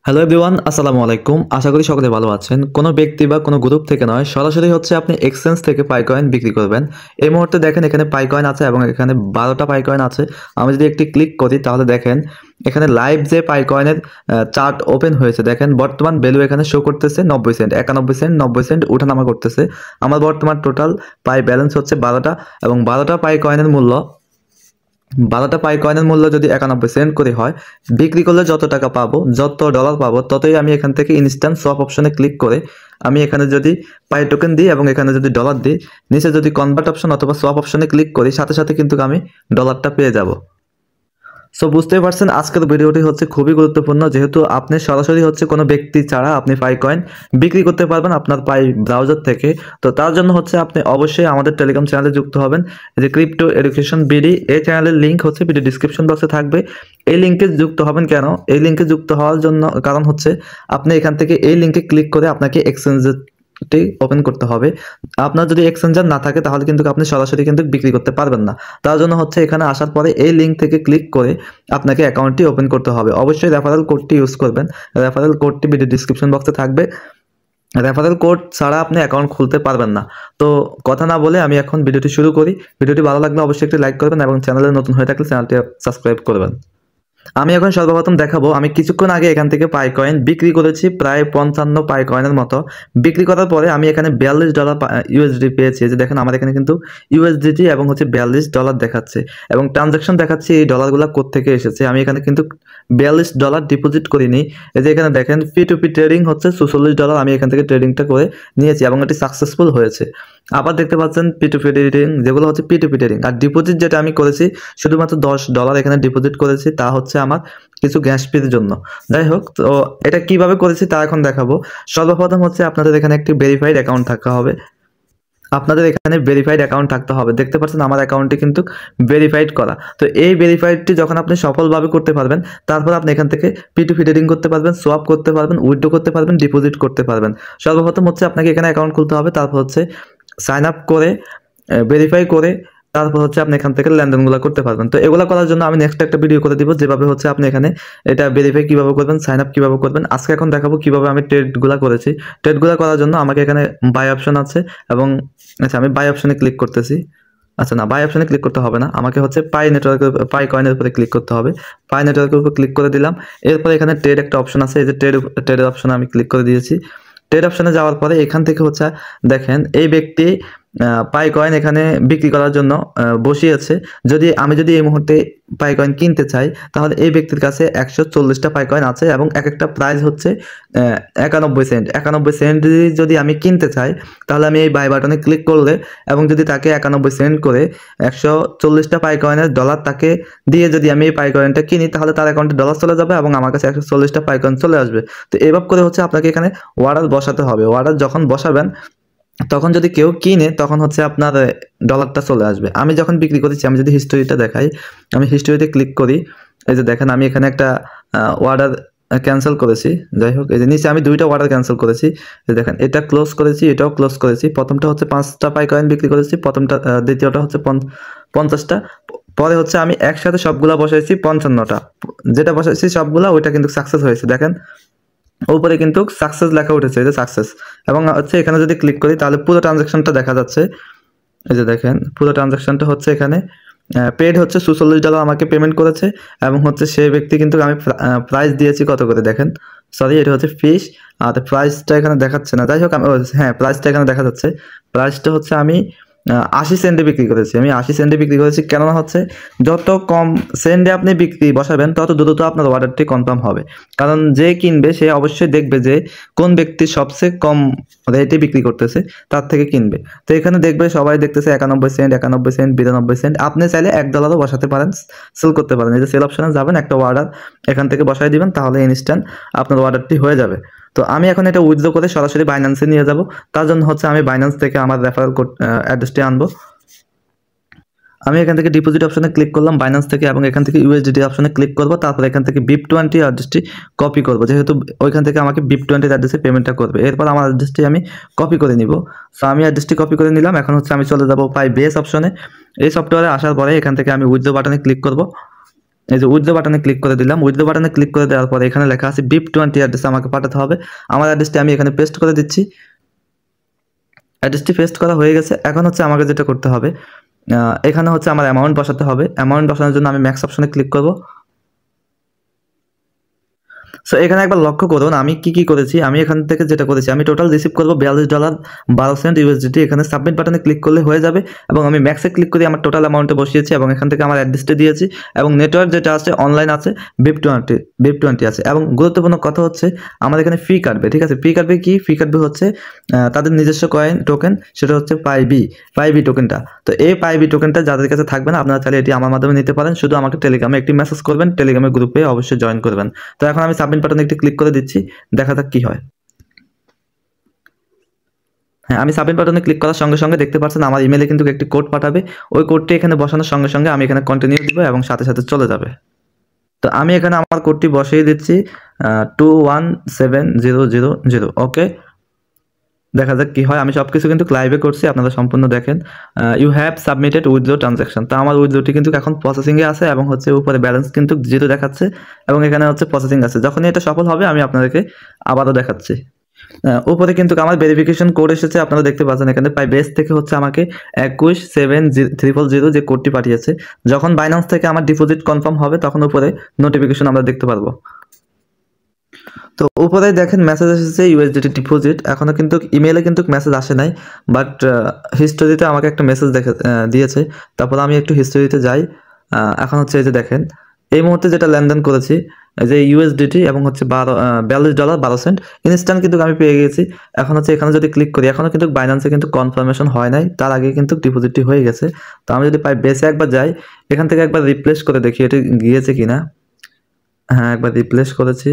Hello everyone, আসসালামু আলাইকুম। আশা করি সকলে ভালো আছেন। কোনো ব্যক্তি বা কোনো গ্রুপ থেকে নয়, সরাসরি হচ্ছে আপনি এক্সচেঞ্জ থেকে পাই কয়েন বিক্রি করবেন। এই মুহূর্তে দেখেন এখানে পাই কয়েন আছে এবং এখানে 12টা পাই কয়েন আছে। আমি যদি একটি ক্লিক করি তাহলে দেখেন এখানে লাইভ যে পাই কয়েনের চার্ট ওপেন হয়েছে, দেখেন বর্তমান ভ্যালু এখানে শো করতেছে 90 সেন্ট, 91 সেন্ট, 90 সেন্ট উঠানামা করতেছে। আমার বর্তমান টোটাল পাই ব্যালেন্স হচ্ছে 12টা এবং 12টা পাই কয়েনের মূল্য 12টা পাই কয়েনের মূল্য যদি 91 সেন্ট করে হয়, বিক্রি করলে যত টাকা পাবো, যত ডলার পাবো, ততই আমি এখান থেকে ইনস্ট্যান্ট সোয়াপ অপশনে ক্লিক করে আমি এখানে যদি পাই টোকেন দিই এবং এখানে যদি ডলার দিই, নিচে যদি কনভার্ট অপশন অথবা সোয়াপ অপশনে ক্লিক করি, সাথে সাথে কিন্তু আমি ডলারটা পেয়ে যাব। সো বুঝতেই পারছেন আজকের ভিডিওটি হচ্ছে খুবই গুরুত্বপূর্ণ, যেহেতু আপনি সরাসরি হচ্ছে কোনো ব্যক্তি ছাড়া আপনি পাই কয়েন বিক্রি করতে পারবেন আপনার পাই ব্রাউজার থেকে। তো তার জন্য হচ্ছে আপনি অবশ্যই আমাদের টেলিগ্রাম চ্যানেলে যুক্ত হবেন, যে ক্রিপ্টো এডুকেশন বিডি। এই চ্যানেলের লিঙ্ক হচ্ছে ভিডিও ডিসক্রিপশন বক্সে থাকবে। এই লিঙ্কে যুক্ত হবেন কেন? এই লিঙ্কে যুক্ত হওয়ার জন্য কারণ হচ্ছে আপনি এখান থেকে এই লিঙ্কে ক্লিক করে আপনাকে এক্সচেঞ্জের ওপেন করতে হবে। আপনার যদি এক্সচেঞ্জার না থাকে তাহলে কিন্তু আপনি সরাসরি কিন্তু বিক্রি করতে পারবেন না। তার জন্য হচ্ছে এখানে আসার পরে এই লিঙ্ক থেকে ক্লিক করে আপনাকে অ্যাকাউন্টটি ওপেন করতে হবে। অবশ্যই রেফারেল কোডটি ইউজ করবেন। রেফারেল কোডটি ভিডিও ডিসক্রিপশন বক্সে থাকবে। রেফারেল কোড ছাড়া আপনি অ্যাকাউন্ট খুলতে পারবেন না। তো কথা না বলে আমি এখন ভিডিওটি শুরু করি। ভিডিওটি ভালো লাগলে অবশ্যই একটি লাইক করবেন এবং চ্যানেলে নতুন হয়ে থাকলে চ্যানেলটি সাবস্ক্রাইব করবেন। আমি এখন সর্বপ্রথম দেখাবো আমি কিছুক্ষণ আগে এখান থেকে পাই কয়েন বিক্রি করেছি, প্রায় 55 পাই কয়েনের মতো। বিক্রি করার পরে আমি এখানে $42 ইউএসডি পেয়েছি। যে দেখেন আমার এখানে কিন্তু ইউএসডিটি এবং হচ্ছে $42 দেখাচ্ছে এবং ট্রানজাকশন দেখাচ্ছে এই ডলারগুলো কোত্থেকে এসেছে। আমি এখানে কিন্তু $42 ডিপোজিট করিনি। এই যে এখানে দেখেন P2P ট্রেডিং হচ্ছে $46, আমি এখান থেকে ট্রেডিংটা করে নিয়েছি এবং এটি সাকসেসফুল হয়েছে। আবার দেখতে পাচ্ছেন P2P ট্রেডিং, যেগুলো হচ্ছে P2P ট্রেডিং। আর ডিপোজিট যেটা আমি করেছি শুধুমাত্র $10 এখানে ডিপোজিট করেছি, তা হচ্ছে আমার কিছু গ্যাস ফির জন্য। যাই হোক, তো এটা কিভাবে করেছি তা এখন দেখাবো। সর্বপ্রথম হচ্ছে আপনাদের এখানে একটি ভেরিফাইড অ্যাকাউন্ট থাকতে হবে। দেখতে পাচ্ছেন আমার অ্যাকাউন্টটি কিন্তু ভেরিফাইড করা। তো এই ভেরিফাইডটি যখন আপনি সফলভাবে করতে পারবেন, তারপর আপনি এখান থেকে P2P ট্রেডিং করতে পারবেন, সোয়াপ করতে পারবেন, উইথড্র করতে পারবেন, ডিপোজিট করতে পারবেন। সর্বপ্রথম হচ্ছে আপনাকে এখানে অ্যাকাউন্ট খুলতে হবে, তারপর হচ্ছে সাইন আপ করে ভেরিফাই করে তারপর হচ্ছে আপনি এখান থেকে লেনদেনগুলো করতে পারবেন। তো এগুলো করার জন্য আমি নেক্সট একটা ভিডিও করে দিব, যেভাবে হচ্ছে আপনি এখানে এটা ভেরিফাই কিভাবে করবেন, সাইন আপ কিভাবে করবেন। আজকে এখন দেখাবো কিভাবে আমি ট্রেডগুলো করেছি। ট্রেডগুলো করার জন্য আমাকে এখানে বাই অপশন আছে এবং আচ্ছা আমি বাই অপশনে ক্লিক করতেছি। আচ্ছা না, বাই অপশনে ক্লিক করতে হবে না, আমাকে হচ্ছে পাই নেটওয়ার্কের পাই কয়েনের উপরে ক্লিক করতে হবে। পাই নেটওয়ার্কের উপর ক্লিক করে দিলাম। এরপরে এখানে ট্রেড একটা অপশন আছে, এই যে ট্রেডের অপশনে আমি ক্লিক করে দিয়েছি। ট্রেড অপশনে যাওয়ার পরে এখান থেকে হচ্ছে দেখেন এই ব্যক্তি পাই কয়েন এখানে বিক্রি করার জন্য বসিয়েছে। যদি এই মুহূর্তে পাই কয়েন কিনতে চাই, তাহলে এই ব্যক্তির কাছে 140টা পাই কয়েন আছে এবং এক একটা প্রাইস হচ্ছে 91 সেন্ট। 91 সেন্ট যদি আমি কিনতে চাই, তাহলে আমি এই বাই বাটনে ক্লিক করলে এবং যদি তাকে 91 সেন্ট করে 140টা পাই কয়েনের ডলার তাকে দিয়ে যদি আমি এই পাই কয়েনটা কিনি, তাহলে তার অ্যাকাউন্টে ডলার চলে যাবে এবং আমার কাছে 140টা পাই কয়েন চলে আসবে। তো এভাবে করে হচ্ছে আপনাকে এখানে অর্ডার বসাতে হবে। অর্ডার যখন বসাবেন তখন যদি কেউ কিনে, তখন হচ্ছে আপনার ডলারটা চলে আসবে। আমি যখন বিক্রি করেছি, আমি যদি হিস্টোরিটা দেখাই, আমি হিস্টোরিতে ক্লিক করি, এই যে দেখেন আমি এখানে একটা অর্ডার ক্যান্সেল করেছি। যাই হোক, এই যে নিচে আমি 2টা অর্ডার ক্যান্সেল করেছি। দেখেন এটা ক্লোজ করেছি, এটাও ক্লোজ করেছি। প্রথমটা হচ্ছে 5টা পাই কয়েন বিক্রি করেছি, দ্বিতীয়টা হচ্ছে 50টা। পরে হচ্ছে আমি একসাথে সবগুলা বসাইছি 55টা, যেটা বসাইছি সবগুলা ওইটা কিন্তু সাকসেস হয়েছে। দেখেন উপরে কিন্তু সাকসেস লেখা উঠেছে, এই যে সাকসেস। এবং হচ্ছে এখানে যদি ক্লিক করি তাহলে পুরো ট্রানজাকশনটা দেখা যাচ্ছে। এই যে দেখেন পুরো ট্রানজাকশনটা হচ্ছে এখানে পেড হচ্ছে $46 আমাকে পেমেন্ট করেছে এবং হচ্ছে সেই ব্যক্তি কিন্তু আমি প্রাইস দিয়েছি কত করে দেখেন। সরি, এটা হচ্ছে ফিস আর প্রাইসটা এখানে দেখাচ্ছে না। যাই হোক, হ্যাঁ প্রাইসটা এখানে দেখা যাচ্ছে। প্রাইসটা হচ্ছে আমি 80 সেন্টে বিক্রি করেছি। আমি 80 সেন্টে বিক্রি করেছি, কেননা হচ্ছে যত কম সেন্টে আপনি বিক্রি বসাবেন তত দ্রুত আপনার অর্ডারটি কনফার্ম হবে। কারণ যে কিনবে সে অবশ্যই দেখবে যে কোন ব্যক্তি সবচেয়ে কম রেটে বিক্রি করতেছে, তার থেকে কিনবে। তো এখানে দেখবে সবাই দেখতেছে 91 সেন্ট, 91 সেন্ট, 92 সেন্ট। আপনি চাইলে $1 বসাতে পারেন, সেল করতে পারেন। এই যে সেল অপশনে যাবেন, একটা অর্ডার এখান থেকে বসাই দিবেন, তাহলে ইনস্ট্যান্ট আপনার অর্ডারটি হয়ে যাবে। তো আমি এখন এটা উইথড্র করে সরাসরি বাইন্যান্সে নিয়ে যাব। তার জন্য হচ্ছে আমি বাইন্যান্স থেকে আমার রেফারেল কোড অ্যাড্রেসটি আনবো। আমি এখান থেকে ডিপোজিট অপশনে ক্লিক করলাম বাইন্যান্স থেকে এবং এখান থেকে ইউএসডিটি অপশনে ক্লিক করব। তারপর এখান থেকে BIP20 অ্যাড্রেসটি কপি করব, যেহেতু ওইখান থেকে আমাকে BIP20 অ্যাড্রেসে পেমেন্টটা করবে। এরপর আমার অ্যাড্রেসটি আমি কপি করে নিব। সো আমি অ্যাড্রেসটি কপি করে নিলাম। এখন হচ্ছে আমি চলে যাব পাই বেস অপশনে। এই সফটওয়্যারে আসার পরে এখান থেকে আমি উইথড্র বাটনে ক্লিক করব। এই যে উইথড্র বাটনে ক্লিক করে দিলাম। উইথড্র বাটনে ক্লিক করে দেওয়ার পরে এখানে লেখা আছে BIP20 অ্যাড্রেসে আমাকে পাঠাতে হবে। আমার অ্যাড্রেসটি আমি এখানে পেস্ট করে দিচ্ছি। অ্যাড্রেসটি পেস্ট করা হয়ে গেছে। এখন হচ্ছে আমাকে যেটা করতে হবে, এখানে হচ্ছে আমার অ্যামাউন্ট বসাতে হবে। অ্যামাউন্ট বসানোর জন্য আমি ম্যাক্স অপশনে ক্লিক করব। সো এখানে একবার লক্ষ্য করুন আমি কি করেছি। আমি এখান থেকে যেটা করেছি, আমি টোটাল রিসিভ করবো $42.12 ইউএসডিটি। এখানে সাবমিট বাটনে ক্লিক করলে হয়ে যাবে এবং আমি ম্যাক্সে ক্লিক করে আমার টোটাল অ্যামাউন্টে বসিয়েছি এবং এখান থেকে আমার অ্যাড্রেসটা দিয়েছি এবং নেটওয়ার্ক যেটা আছে অনলাইন আছে BIP20 আছে। এবং গুরুত্বপূর্ণ কথা হচ্ছে আমার এখানে ফি কাটবে, ঠিক আছে। ফি কাটবে কি? ফি কাটবে হচ্ছে তাদের নিজস্ব কয়েন টোকেন, সেটা হচ্ছে পাইবি টোকেনটা। তো এই পাইবি টোকেনটা যাদের কাছে থাকবে না, আপনারা চাইলে এটি আমার মাধ্যমে নিতে পারেন। শুধু আমাকে টেলিগ্রামে একটি মেসেজ করবেন, টেলিগ্রামের গ্রুপে অবশ্যই জয়েন করবেন। তো এখন আমি সাবমিট বাটনে একটি ক্লিক করে দিচ্ছি, দেখা যাক কি হয়। হ্যাঁ, আমি সাবমিট বাটনে ক্লিক করার সঙ্গে সঙ্গে দেখতে পাচ্ছেন আমার ইমেলে কিন্তু একটি কোড পাঠাবে। ওই কোডটি এখানে বসানোর সঙ্গে সঙ্গে আমি এখানে কন্টিনিউ দিব এবং সাথে সাথে চলে যাবে। তো আমি এখানে আমার কোডটি বসিয়ে দিচ্ছি 217000। ওকে, দেখা যাক কি হয়। আমি সব কিছু কিন্তু লাইভে করছি, আপনারা সম্পূর্ণ দেখেন। You have submitted withdraw transaction. তো আমার উইথড্রটি কিন্তু এখন প্রসেসিংয়ে আছে এবং হচ্ছে উপরে ব্যালেন্স কিন্তু 0 দেখাচ্ছে এবং এখানে হচ্ছে প্রসেসিং আছে। যখনই এটা সফল হবে আমি আপনাদেরকে আবারও দেখাচ্ছি। উপরে কিন্তু আমার ভেরিফিকেশন কোড এসেছে, আপনারা দেখতে পাচ্ছেন এখানে বেস থেকে হচ্ছে আমাকে 2173000 যে কোডটি পাঠিয়েছে। যখন বাইন্যান্স থেকে আমার ডিপোজিট কনফার্ম হবে তখন উপরে নোটিফিকেশন আমরা দেখতে পারবো। তো উপরে দেখেন মেসেজ এসেছে ইউএসডিটি ডিপোজিট। এখনও কিন্তু ইমেলে কিন্তু মেসেজ আসে নাই, বাট হিস্টোরিতে আমাকে একটা মেসেজ দিয়েছে। তারপর আমি একটু হিস্টোরিতে যাই। এখন হচ্ছে এই যে দেখেন এই মুহূর্তে যেটা লেনদেন করেছি, যে ইউএসডিটি এবং হচ্ছে $42.12 ইনস্ট্যান্ট কিন্তু আমি পেয়ে গেছি। এখন হচ্ছে এখানে যদি ক্লিক করি, এখনও কিন্তু বাইন্যান্সে কিন্তু কনফার্মেশন হয় নাই, তার আগে কিন্তু ডিপোজিটটি হয়ে গেছে। তো আমি যদি বেসে একবার যাই, এখান থেকে একবার রিপ্লেস করে দেখি এটি গিয়েছে কিনা। হ্যাঁ, একবার রিপ্লেস করেছি।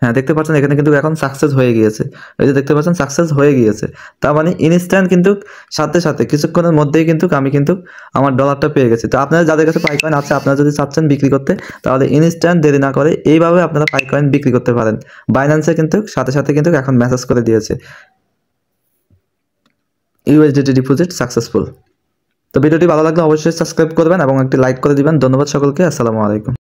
হ্যাঁ, দেখতে পাচ্ছেন এখানে কিন্তু এখন সাকসেস হয়ে গিয়েছে। এই যে দেখতে পাচ্ছেন সাকসেস হয়ে গিয়েছে। তার মানে ইনস্ট্যান্ট কিন্তু সাথে সাথে কিছুক্ষণের মধ্যেই কিন্তু আমি কিন্তু আমার ডলারটা পেয়ে গেছি। তো আপনারা যাদের কাছে পাইকয়েন আছে, আপনারা যদি চাচ্ছেন বিক্রি করতে, তাহলে ইনস্ট্যান্ট দেরি না করে এইভাবে আপনারা পাইকয়েন বিক্রি করতে পারেন। বাইন্যান্সে কিন্তু সাথে সাথে কিন্তু এখন মেসেজ করে দিয়েছে ইউএসডিটি ডিপোজিট সাকসেসফুল। তো ভিডিওটি ভালো লাগলে অবশ্যই সাবস্ক্রাইব করবেন এবং একটি লাইক করে দিবেন। ধন্যবাদ সকলকে। আসসালামু আলাইকুম।